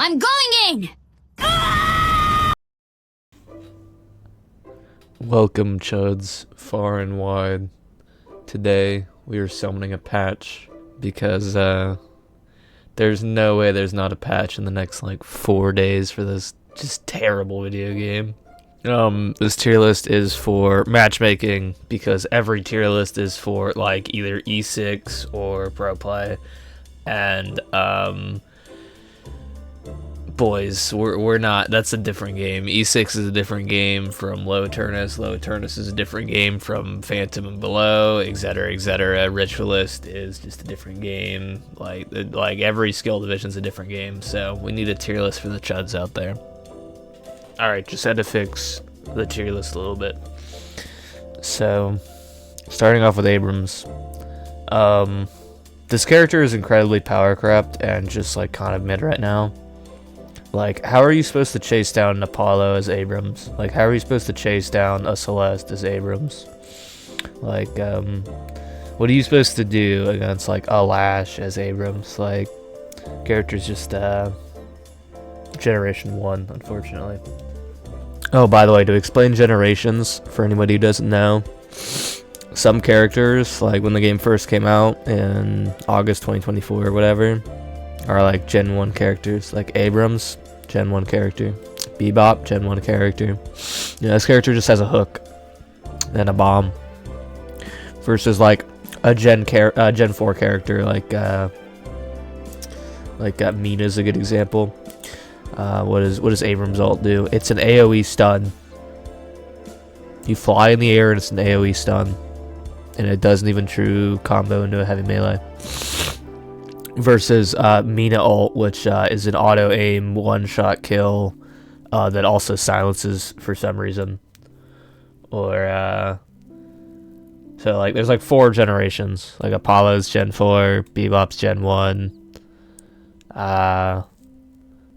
I'm going in! Welcome, chuds, far and wide. Today, we are summoning a patch because, there's no way there's not a patch in the next, 4 days for this just terrible video game. This tier list is for matchmaking because every tier list is for, either E6 or pro play. And, boys, we're not. That's a different game. E6 is a different game from Low Turnus. Low Turnus is a different game from Phantom and Below, etc., etc. Ritualist is just a different game. Like every skill division is a different game. So we need a tier list for the chuds out there. All right, just had to fix the tier list a little bit. So, starting off with Abrams. This character is incredibly power crept and just kind of mid right now. How are you supposed to chase down an Apollo as Abrams? How are you supposed to chase down a Celeste as Abrams? What are you supposed to do against, a Lash as Abrams? Character's just, Generation 1, unfortunately. Oh, by the way, to explain generations, for anybody who doesn't know, some characters, when the game first came out in August 2024 or whatever, are Gen 1 characters, Abrams, Gen 1 character, Bebop, Gen 1 character. Yeah, this character just has a hook and a bomb. Versus a Gen 4 character Mina's a good example. What does Abrams ult do? It's an AoE stun. You fly in the air and it's an AoE stun. And it doesn't even true combo into a heavy melee. Versus Mina ult, which is an auto aim one-shot kill that also silences for some reason. Or so there's 4 generations. Apollo's Gen 4, Bebop's Gen 1.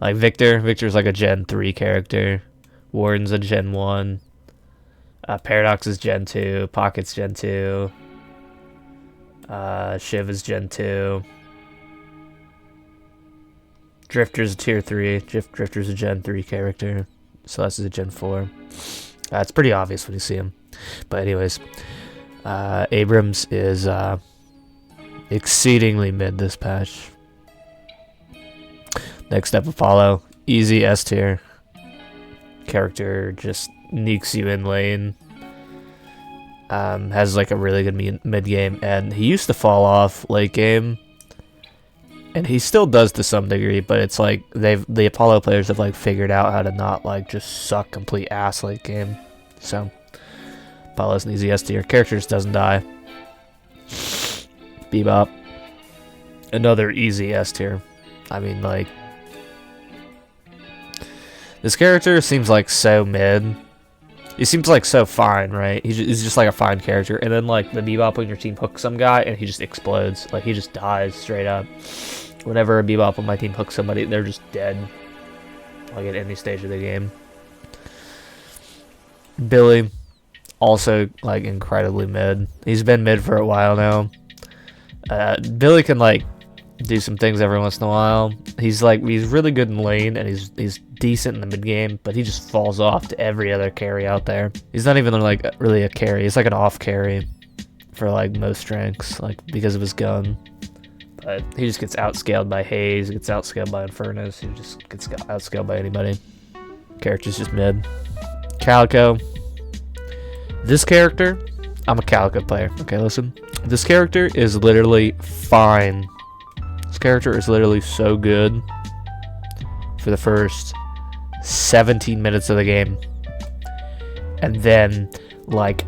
Victor's a Gen 3 character. Warden's a Gen 1. Paradox is Gen 2. Pocket's Gen 2. Shiv is Gen 2. Drifter's a tier 3. Drifter's a Gen 3 character. Celeste is a Gen 4. It's pretty obvious when you see him. But anyways, Abrams is exceedingly mid this patch. Next up, Apollo. Easy S tier. Character just neeks you in lane. Has a really good mid game, and he used to fall off late game. And he still does to some degree, but it's the Apollo players have figured out how to not just suck complete ass late game. So Apollo's an easy S tier. Character just doesn't die. Bebop. Another easy S tier. I mean this character seems so mid. He seems so fine, right? He's just a fine character. And then the Bebop on your team hooks some guy and he just explodes. He just dies straight up. Whenever a Bebop on my team hooks somebody, they're just dead. At any stage of the game. Billy, also incredibly mid. He's been mid for a while now. Billy can do some things every once in a while. He's really good in lane and he's decent in the mid game, but he just falls off to every other carry out there. He's not even really a carry. He's an off carry for most ranks, because of his gun. But he just gets outscaled by Haze, gets outscaled by Infernus, he just gets outscaled by anybody. Character's just mid. Calico. This character, I'm a Calico player. Okay, listen. This character is literally fine. This character is literally so good for the first 17 minutes of the game. And then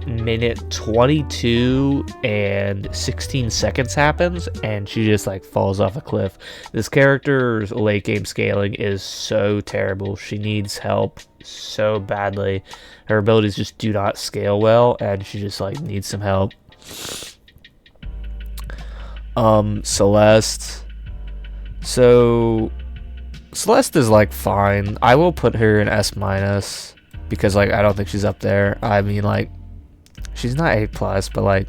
minute 22 and 16 seconds happens and she just falls off a cliff. This character's late game scaling is so terrible. She needs help so badly. Her abilities just do not scale well and she just needs some help. Celeste. So Celeste is fine. I will put her in S- because I don't think she's up there. I mean she's not A+, but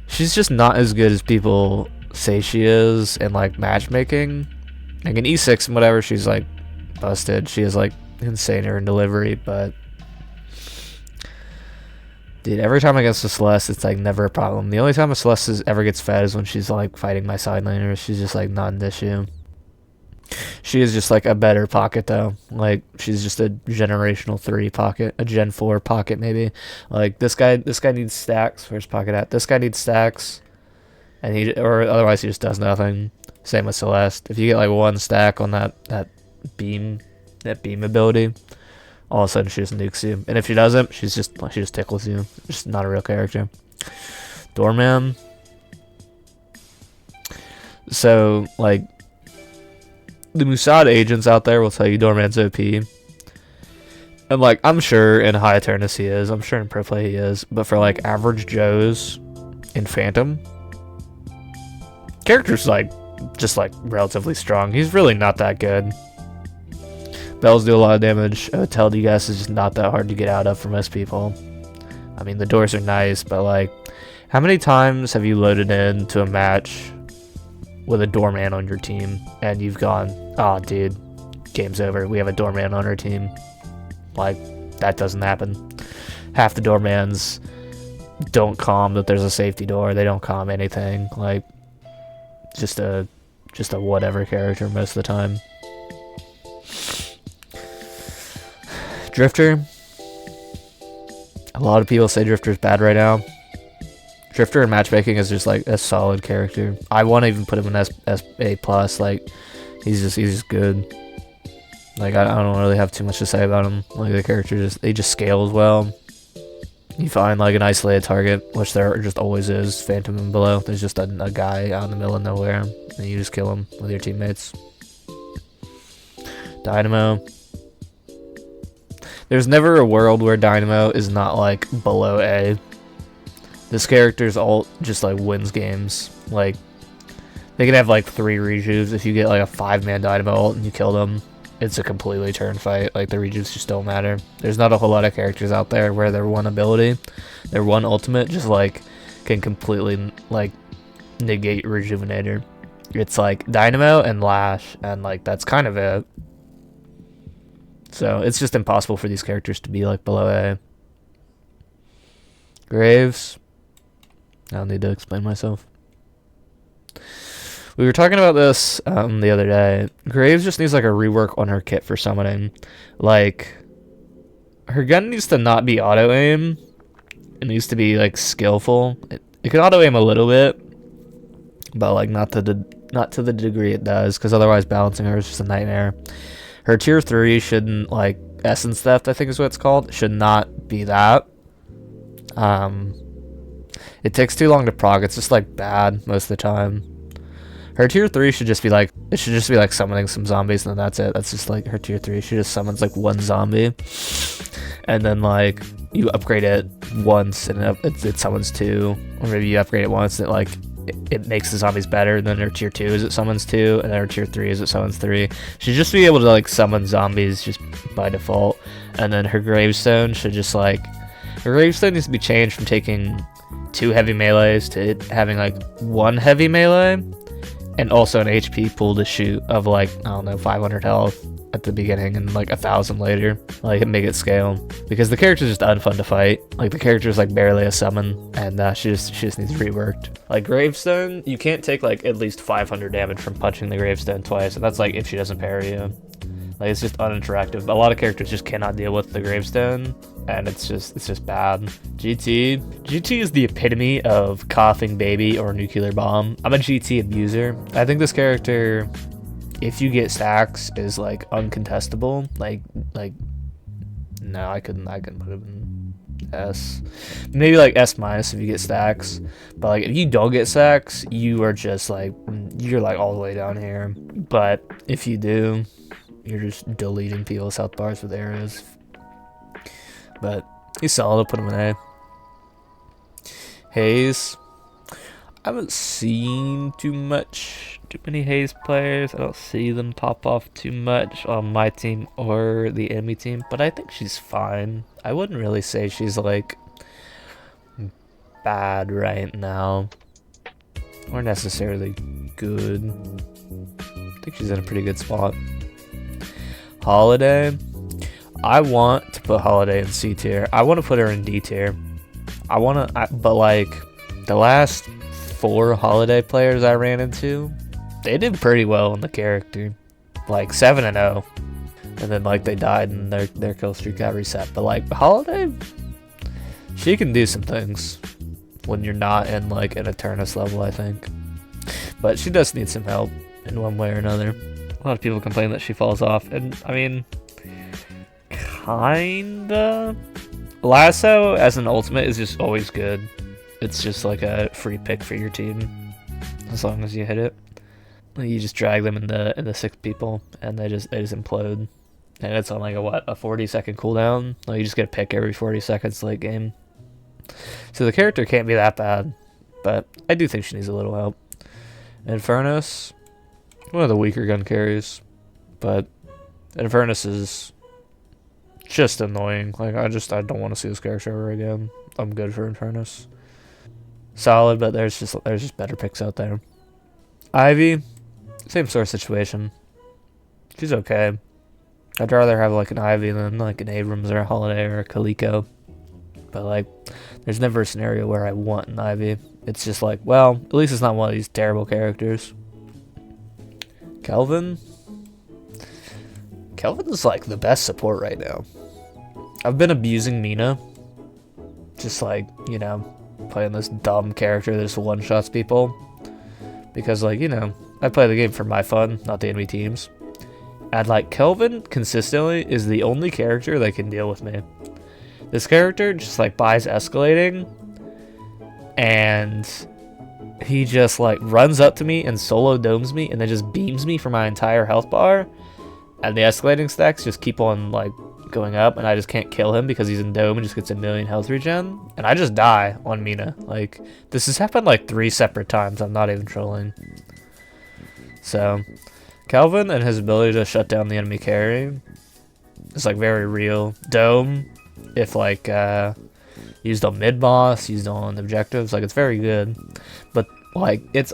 she's just not as good as people say she is in matchmaking. Like an E6 and whatever, she's like busted. She is like insaner in delivery, but dude, every time I get to Celeste, it's like never a problem. The only time a Celeste ever gets fed is when she's like fighting my side laner. She's just like not an issue. She is just like a better pocket though. Like she's just a generational 3 pocket, a Gen 4 pocket maybe. Like this guy needs stacks. Where's pocket at? This guy needs stacks, and or otherwise he just does nothing. Same with Celeste. If you get like 1 stack on that beam ability, all of a sudden she just nukes you. And if she doesn't, she just tickles you. Just not a real character. Doorman. So like, the Musad agents out there will tell you Doorman's OP. And like, I'm sure in High Eternus he is. I'm sure in Pro Play he is. But for like average Joes in Phantom, character's like just like relatively strong. He's really not that good. Bells do a lot of damage. Tel'Digas is just not that hard to get out of for most people. I mean, the doors are nice, but like, how many times have you loaded into a match with a doorman on your team and you've gone, oh dude, game's over, we have a doorman on our team? Like, that doesn't happen. Half the doormans don't calm that there's a safety door. They don't calm anything. Like, just a whatever character most of the time. Drifter. A lot of people say Drifter's bad right now. Drifter in matchmaking is just like a solid character. I want to even put him in A+. Like, he's just good. Like, I don't really have too much to say about him. Like, the character he just scales well. You find like an isolated target, which there just always is. Phantom and below, there's just a guy out in the middle of nowhere, and you just kill him with your teammates. Dynamo. There's never a world where Dynamo is not like below A. This character's ult just like wins games. Like, they can have like 3 rejuves. If you get like a 5-man Dynamo ult and you kill them, it's a completely turn fight. Like, the rejuves just don't matter. There's not a whole lot of characters out there where their one ability, their one ultimate, just like can completely like negate Rejuvenator. It's like Dynamo and Lash, and like that's kind of it. So it's just impossible for these characters to be like below A. Graves. I don't need to explain myself. We were talking about this the other day. Graves just needs like a rework on her kit for summoning. Like, her gun needs to not be auto aim. It needs to be like skillful. It can auto aim a little bit, but like not to the degree it does, because otherwise balancing her is just a nightmare. Her tier 3 shouldn't, like, essence theft, I think is what it's called, should not be that. It takes too long to proc. It's just like bad most of the time. Her tier 3 should just be like, it should just be like summoning some zombies, and then that's it. That's just like her tier 3. She just summons like 1 zombie, and then like you upgrade it once and it summons 2, or maybe you upgrade it once and it makes the zombies better. And then her tier 2 is it summons 2, and then her tier 3 is it summons 3. She should just be able to like summon zombies just by default. And then her gravestone should just like, her gravestone needs to be changed from taking 2 heavy melees to it having like 1 heavy melee, and also an HP pool to shoot of like, I don't know, 500 health at the beginning and like 1,000 later. Like, make it scale, because the character's just unfun to fight. Like, the character's like barely a summon, and she just needs reworked. Like, gravestone, you can't take like at least 500 damage from punching the gravestone twice, and that's like if she doesn't parry you. Like, it's just uninteractive. A lot of characters just cannot deal with the gravestone, and it's just bad. GT is the epitome of coughing baby or nuclear bomb. I'm a GT abuser. I think this character, if you get stacks, is like uncontestable. Like no, I couldn't put him in S. Maybe like S- if you get stacks. But like, if you don't get stacks, you are just like, you're like all the way down here. But if you do, you're just deleting people's health bars with arrows. But he's solid. I'll put him in A. Haze. I haven't seen too many Haze players. I don't see them pop off too much on my team or the enemy team, but I think she's fine. I wouldn't really say she's like bad right now, or necessarily good. think she's in a pretty good spot. Holiday. I want to put Holiday in C tier. I want to put her in D tier. But like the last 4 Holiday players I ran into, they did pretty well in the character, like 7-0, and then like they died and their kill streak got reset. But like Holiday, she can do some things when you're not in like an Eternus level, I think. But she does need some help in one way or another. A lot of people complain that she falls off, and I mean, kinda. Lasso as an ultimate is just always good. It's just like a free pick for your team, as long as you hit it. You just drag them into 6 people, and they just implode. And it's on like a 40-second cooldown. Like you just get a pick every 40 seconds late game. So the character can't be that bad, but I do think she needs a little help. Infernus, one of the weaker gun carries, but Infernus is just annoying. Like I don't want to see this character ever again. I'm good for Infernus. Solid, but there's just better picks out there. Ivy, same sort of situation. She's okay. I'd rather have like an Ivy than like an Abrams or a Holiday or a Kaliko. But like, there's never a scenario where I want an Ivy. It's just like, well, at least it's not one of these terrible characters. Kelvin is like the best support right now. I've been abusing Mina. Just like, you know, playing this dumb character that just one-shots people. Because like, you know, I play the game for my fun, not the enemy teams. And like, Kelvin consistently is the only character that can deal with me. This character just like buys escalating, and he just like runs up to me and solo domes me and then just beams me for my entire health bar, and the escalating stacks just keep on like going up, and I just can't kill him because he's in dome and just gets a million health regen, and I just die on Mina. Like, this has happened like 3 separate times. I'm not even trolling. So Kelvin and his ability to shut down the enemy carry is like very real. Dome, if like used on mid boss, used on objectives, like it's very good. But like, it's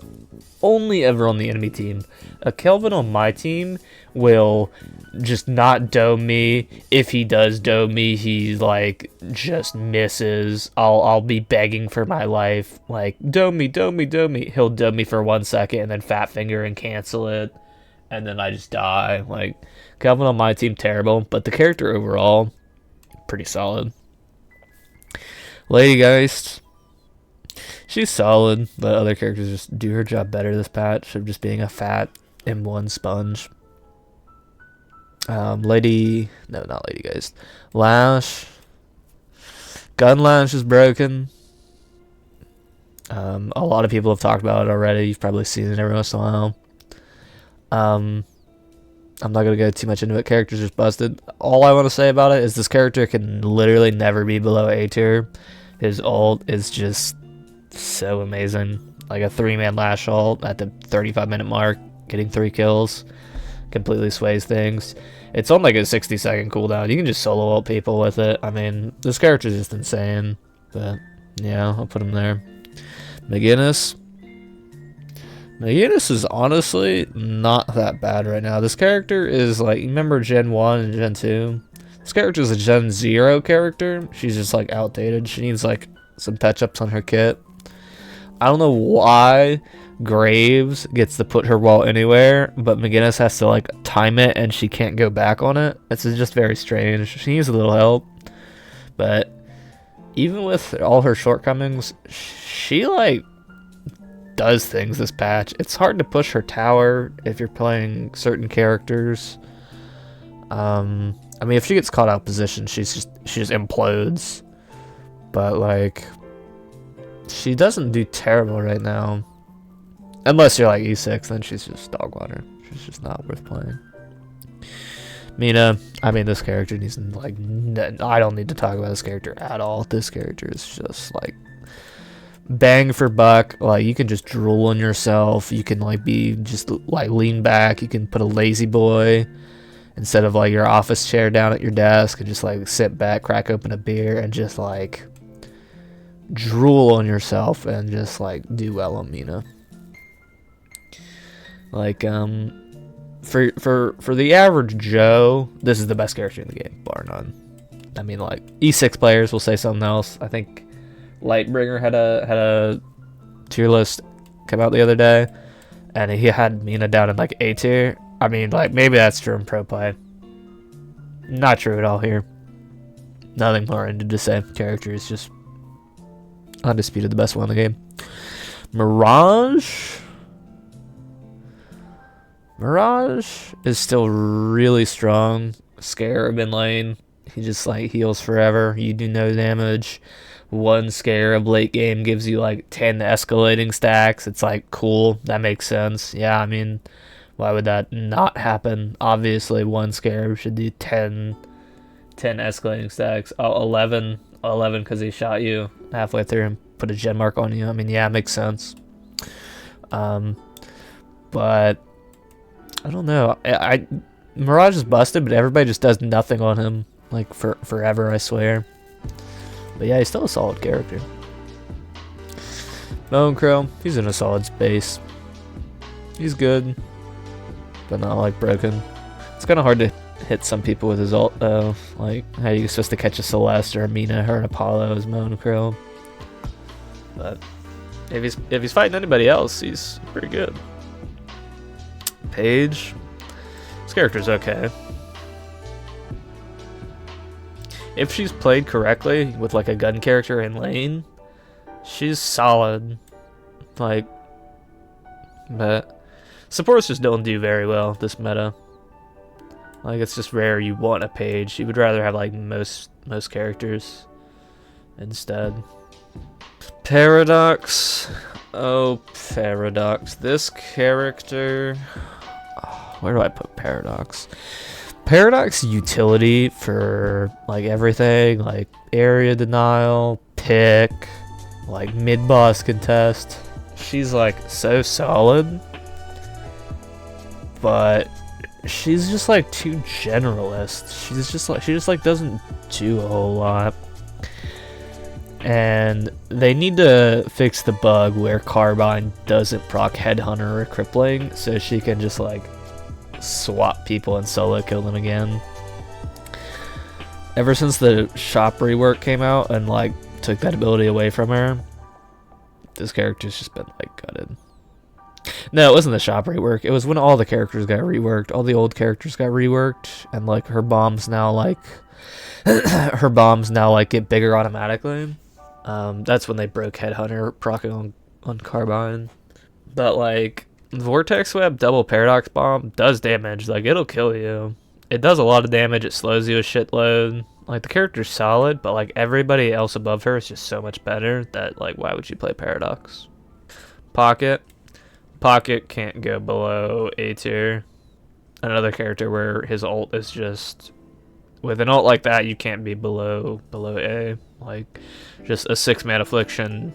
only ever on the enemy team. A Kelvin on my team will just not dome me. If he does dome me, he like just misses. I'll be begging for my life, like dome me, dome me, dome me. He'll dome me for 1 second and then fat finger and cancel it, and then I just die. Like, Kelvin on my team, terrible, but the character overall, pretty solid. Lady Geist, she's solid, but other characters just do her job better this patch of just being a fat M1 sponge. Not Lady Geist. Lash. Gun Lash is broken. A lot of people have talked about it already. You've probably seen it every once in a while. I'm not going to go too much into it. Character's just busted. All I want to say about it is this character can literally never be below A tier. His ult is just so amazing. Like a 3-man Lash ult at the 35-minute mark, getting 3 kills. Completely sways things. It's on like a 60-second cooldown. You can just solo ult people with it. I mean, this character is just insane. But yeah, I'll put him there. McGinnis is honestly not that bad right now. This character is like, you remember Gen 1 and Gen 2? This character is a Gen 0 character. She's just like outdated. She needs like some touch-ups on her kit. I don't know why Graves gets to put her wall anywhere, but McGinnis has to like time it and she can't go back on it. It's just very strange. She needs a little help. But even with all her shortcomings, she like does things this patch. It's hard to push her tower if you're playing certain characters. I mean, if she gets caught out of position, she just implodes. But like, she doesn't do terrible right now. Unless you're like E6, then she's just dog water. She's just not worth playing. Mina, I mean, this character needs like, I don't need to talk about this character at all. This character is just like bang for buck. Like, you can just drool on yourself. You can like be just like lean back. You can put a lazy boy instead of like your office chair down at your desk and just like sit back, crack open a beer, and just like drool on yourself and just like do well on Mina. Like, for the average Joe, this is the best character in the game, bar none. I mean, like, E6 players will say something else. I think Lightbringer had a tier list come out the other day, and he had Mina down in like A tier. I mean, like, maybe that's true in pro play. Not true at all here. Nothing more into to say. Character is just undisputed the best one in the game. Mirage is still really strong. Scarab in lane. He just like heals forever. You do no damage. One Scarab late game gives you like 10 escalating stacks. It's like cool. That makes sense. Yeah, I mean, why would that not happen? Obviously, one Scarab should do 10 escalating stacks. Oh, 11 because he shot you halfway through and put a gen mark on you. I mean, yeah, it makes sense. But I don't know. Mirage is busted, but everybody just does nothing on him like forever, I swear. But yeah, he's still a solid character. Bone Crow, he's in a solid space. He's good, but not like broken. It's kind of hard to hit some people with his ult though. Like, how are you supposed to catch a Celeste or a Mina or an Apollo as Bone Crow? But if he's fighting anybody else, he's pretty good. Paige, this character's okay. If she's played correctly with like a gun character in lane, she's solid. Like, but supports just don't do very well this meta. Like, it's just rare you want a Paige. You would rather have like most characters instead. Paradox. Oh, Paradox. This character. Where do I put Paradox? Paradox utility for like everything, like area denial, pick, like mid-boss contest. She's like so solid, but she's just like too generalist. She just like doesn't do a whole lot. And they need to fix the bug where Carbine doesn't proc Headhunter or Crippling, so she can just like swap people and solo kill them again. Ever since the shop rework came out and like took that ability away from her, this character's just been like gutted. No, it wasn't the shop rework. It was when all the characters got reworked. All the old characters got reworked, and like her bombs now like get bigger automatically. That's when they broke Headhunter procking on Carbine. But like, Vortex Web double Paradox Bomb does damage. Like, it'll kill you. It does a lot of damage. It slows you a shitload. Like, the character's solid, but like everybody else above her is just so much better that like, why would you play Paradox? Pocket can't go below A tier. Another character where his ult is just, with an ult like that, you can't be below A. Like, just a 6-man affliction.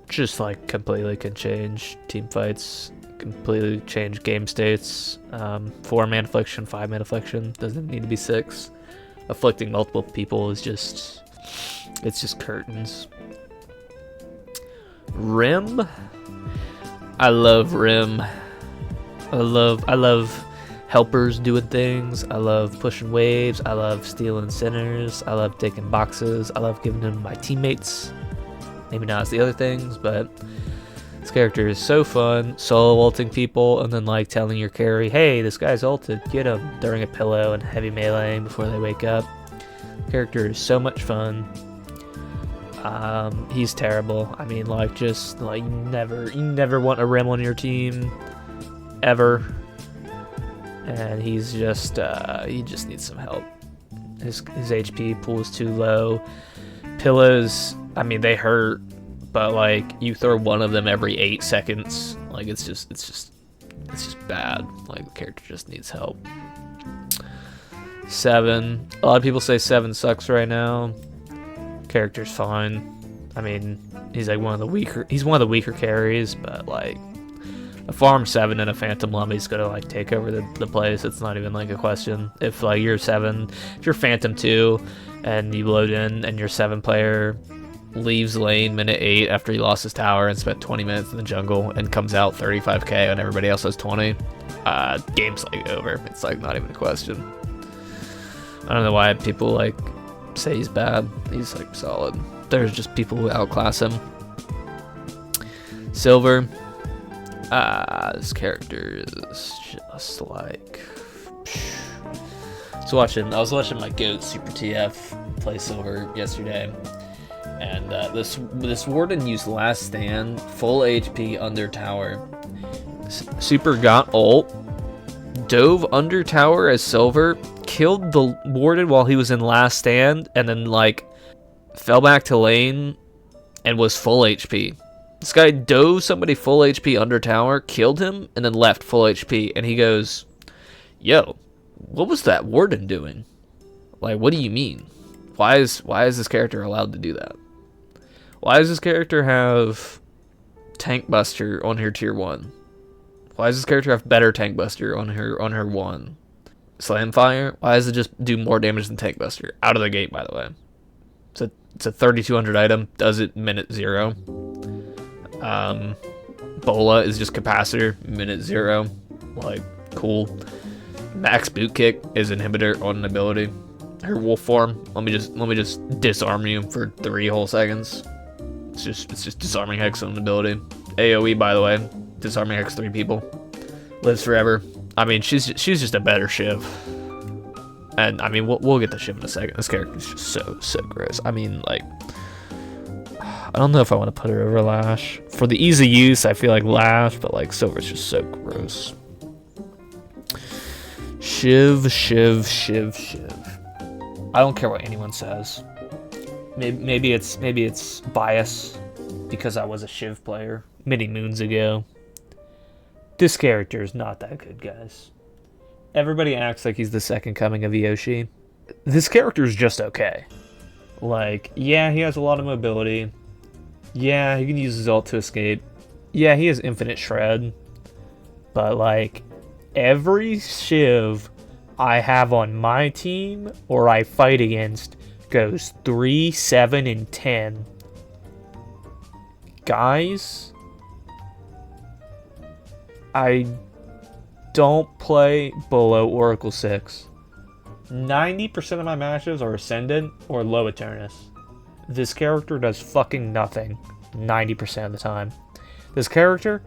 Just like completely can change team fights, completely change game states. 4-man affliction, 5-man affliction, doesn't need to be 6. Afflicting multiple people is just, it's just curtains. Rim, I love Rim. I love helpers doing things. I love pushing waves. I love stealing centers. I love taking boxes. I love giving them to my teammates. Maybe not as the other things, but this character is so fun. Solo ulting people and then like telling your carry, hey, this guy's ulted, get him, during a pillow and heavy meleeing before they wake up. Character is so much fun. He's terrible. I mean, like, just like you never want a Rim on your team ever. And he's just he just needs some help. His HP pool is too low. Pillows, I mean, they hurt, but like you throw one of them every 8 seconds. Like, it's just bad. Like, the character just needs help. 7. A lot of people say 7 sucks right now. Character's fine. I mean, he's like one of the weaker carries, but like a farm 7 and a Phantom Lummy's gonna like take over the place. It's not even like a question. If like you're 7, if you're Phantom 2 and you load in and you're 7 player leaves lane minute 8 after he lost his tower and spent 20 minutes in the jungle and comes out 35k and everybody else has 20, game's like over. It's like not even a question. I don't know why people like say he's bad. He's like solid. There's just people who outclass him. Silver. This character is just like. I was watching my GOAT Super TF play Silver yesterday, and this Warden used Last Stand, full HP under tower. Super got ult, dove under tower as Silver, killed the Warden while he was in Last Stand, and then like fell back to lane and was full HP. This guy dove somebody full HP under tower, killed him, and then left full HP. And he goes, "Yo, what was that Warden doing? Like, what do you mean? Why is this character allowed to do that? Why does this character have Tank Buster on her tier 1? Why does this character have better Tank Buster on her 1? Slam Fire? Why does it just do more damage than Tank Buster? Out of the gate, by the way. It's a 3200 item, does it minute 0. Bola is just capacitor, minute 0. Like, cool. Max boot kick is inhibitor on an ability. Her wolf form, let me just disarm you for 3 whole seconds. It's just disarming hex on an ability. AoE, by the way, disarming hex 3 people. Lives forever. I mean, she's just a better Shiv. And I mean, we'll get to Shiv in a second. This character is just so gross. I mean, like, I don't know if I want to put her over Lash. For the easy use, I feel like Lash, but like Silver's just so gross. Shiv. I don't care what anyone says. Maybe it's bias because I was a Shiv player many moons ago. This character is not that good, guys. Everybody acts like he's the second coming of Yoshi. This character is just okay. Like, yeah, he has a lot of mobility. Yeah, he can use his ult to escape. Yeah, he has infinite shred. But like, every Shiv I have on my team or I fight against goes 3, 7, and 10. Guys, I don't play below Oracle 6. 90% of my matches are Ascendant or low Eternus. This character does fucking nothing 90% of the time. This character,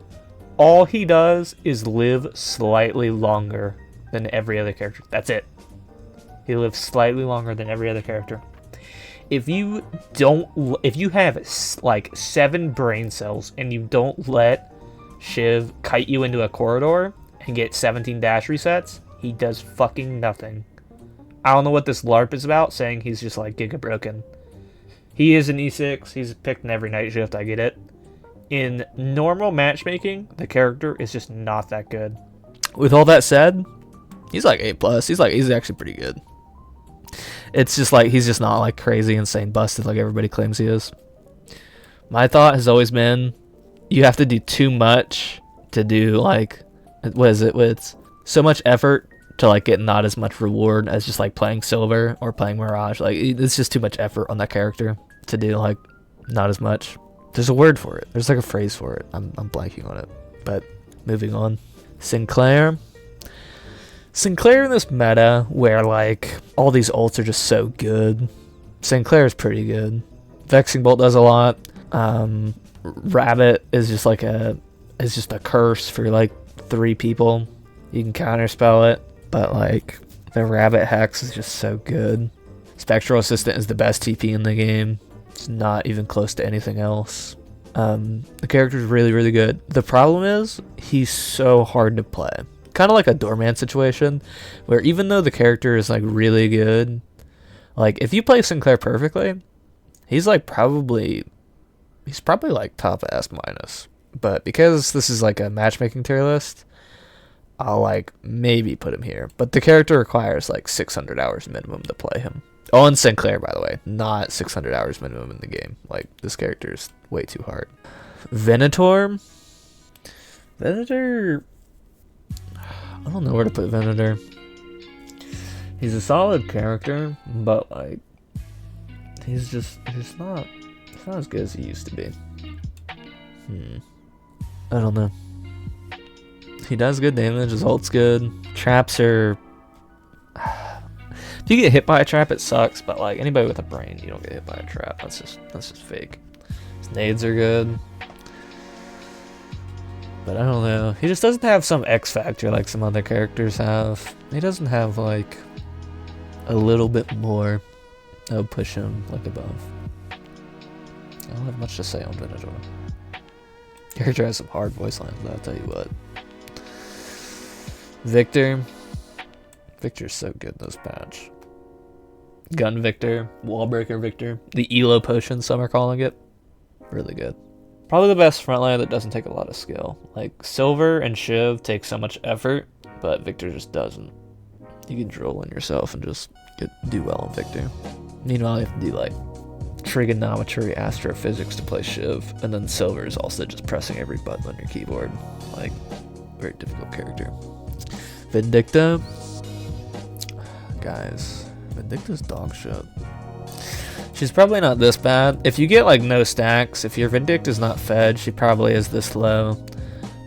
all he does is live slightly longer than every other character. That's it. He lives slightly longer than every other character. If you have like 7 brain cells and you don't let Shiv kite you into a corridor and get 17 dash resets, he does fucking nothing. I don't know what this LARP is about, saying he's just like giga broken. He is an E6, he's picked in every night shift, I get it. In normal matchmaking, the character is just not that good. With all that said, he's like A+. He's actually pretty good. It's just like, he's just not like crazy, insane, busted like everybody claims he is. My thought has always been, you have to do too much to do like, what is it, with so much effort to like get not as much reward as just like playing Silver or playing Mirage. Like, it's just too much effort on that character to do like not as much. There's a word for it. There's like a phrase for it. I'm blanking on it. But moving on. Sinclair in this meta where like all these ults are just so good, Sinclair is pretty good. Vexing Bolt does a lot. Rabbit is just like a curse for like 3 people. You can counterspell it, but like the Rabbit Hex is just so good. Spectral Assistant is the best TP in the game. It's not even close to anything else. The character is really, really good. The problem is he's so hard to play. Kind of like a Doorman situation, where even though the character is like really good, like if you play Sinclair perfectly, he's probably like top S minus. But because this is like a matchmaking tier list, I'll like maybe put him here. But the character requires like 600 hours minimum to play him. On Sinclair, by the way, not 600 hours minimum in the game. Like, this character is way too hard. Venator, I don't know where to put Venator. He's a solid character, but like, he's not not as good as he used to be. I don't know. He does good damage, his ult's good. Traps are... If you get hit by a trap, it sucks, but like anybody with a brain, you don't get hit by a trap. That's just fake. His nades are good. But I don't know. He just doesn't have some X factor like some other characters have. He doesn't have like a little bit more that would push him like above. I don't have much to say on Venator. Character has some hard voice lines, I'll tell you what. Victor. Victor's so good in this patch. Gun Victor, Wallbreaker Victor, the Elo potion some are calling it. Really good. Probably the best frontline that doesn't take a lot of skill. Like Silver and Shiv take so much effort, but Victor just doesn't. You can drill in yourself and just do well on Victor. Meanwhile, you have to do like trigonometry, astrophysics to play Shiv, and then Silver is also just pressing every button on your keyboard. Like, very difficult character. Vindicta. Guys, Vindicta's dog shit. She's probably not this bad. If you get like no stacks, if your Vindicta's not fed, she probably is this low.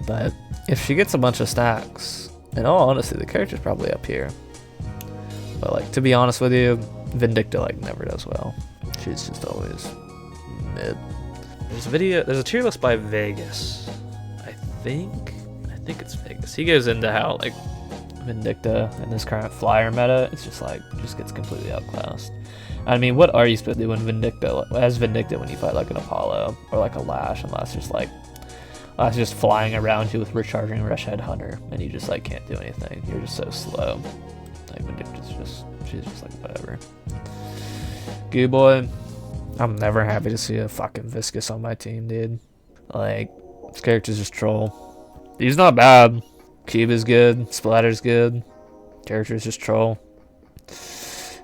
But if she gets a bunch of stacks, in all honesty, the character's probably up here. But like, to be honest with you, Vindicta like never does well. She's just always mid. There's a tier list by Vegas. I think it's Vegas. He goes into how like Vindicta in this current flyer meta, it's just like, just gets completely outclassed. I mean, what are you supposed to do when as Vindicta when you fight like an Apollo or like a Lash, unless just flying around you with recharging Rush Head Hunter, and you just like can't do anything. You're just so slow. Like she's just like whatever. Goo Boy, I'm never happy to see a fucking Viscous on my team, dude. Like, this character's just troll. He's not bad. Cube is good. Splatter's good. Character's just troll.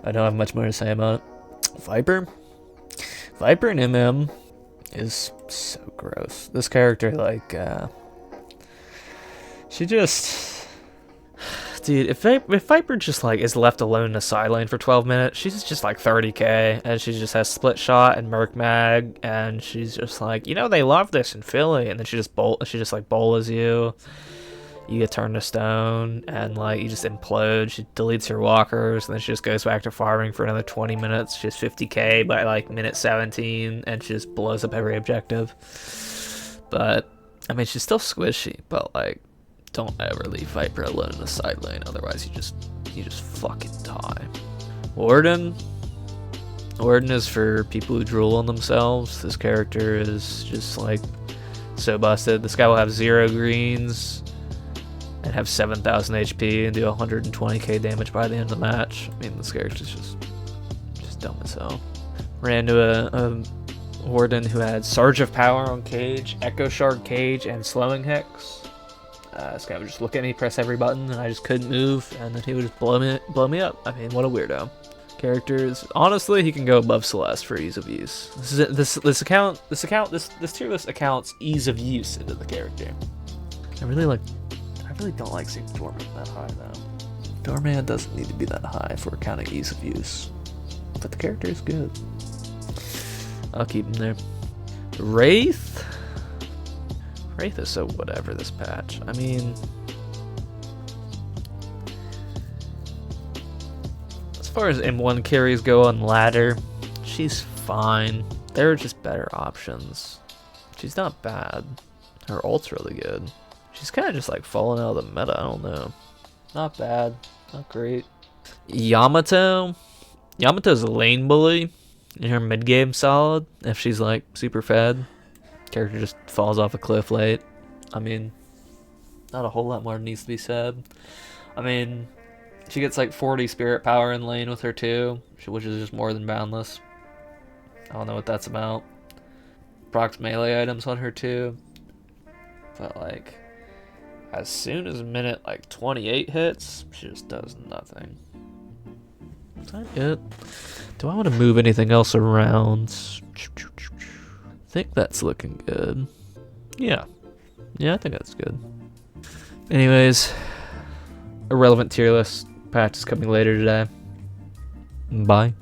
I don't have much more to say about it. Viper in MM is so gross. This character, like, she just... Dude, if Viper just, like, is left alone in the side lane for 12 minutes, she's just, like, 30k, and she just has Split Shot and Merc Mag, and she's just like, you know, they love this in Philly, and then she just, like, bolas you. You get turned to stone, and like you just implode. She deletes your walkers, and then she just goes back to farming for another 20 minutes. She has 50k by like minute 17, and she just blows up every objective. But I mean, she's still squishy, but like, don't ever leave Viper alone in the side lane, otherwise you just fucking die. Warden is for people who drool on themselves. This character is just like so busted. This guy will have 0 greens and have 7,000 HP and do 120k damage by the end of the match. I mean, this character's just dumb as hell. Ran to a Warden who had Surge of Power on Cage, Echo Shard Cage, and Slowing Hex. This guy would just look at me, press every button, and I just couldn't move, and then he would just blow me up. I mean, what a weirdo. Characters, honestly, he can go above Celeste for ease of use. This tier list accounts ease of use into the character. I really don't like seeing Doorman that high, though. Doorman doesn't need to be that high for accounting ease of use. But the character is good. I'll keep him there. Wraith? Wraith is so whatever this patch. I mean... as far as M1 carries go on ladder, she's fine. There are just better options. She's not bad. Her ult's really good. She's kind of just like falling out of the meta, I don't know. Not bad, not great. Yamato? Yamato's a lane bully. In her mid game solid, if she's like super fed. Character just falls off a cliff late. I mean, not a whole lot more needs to be said. I mean, she gets like 40 spirit power in lane with her too, which is just more than boundless. I don't know what that's about. Procs melee items on her too. But like, as soon as minute like 28 hits, she just does nothing. Is that it? Do I want to move anything else around? I think that's looking good. Yeah, I think that's good. Anyways, irrelevant tier list patch is coming later today. Bye.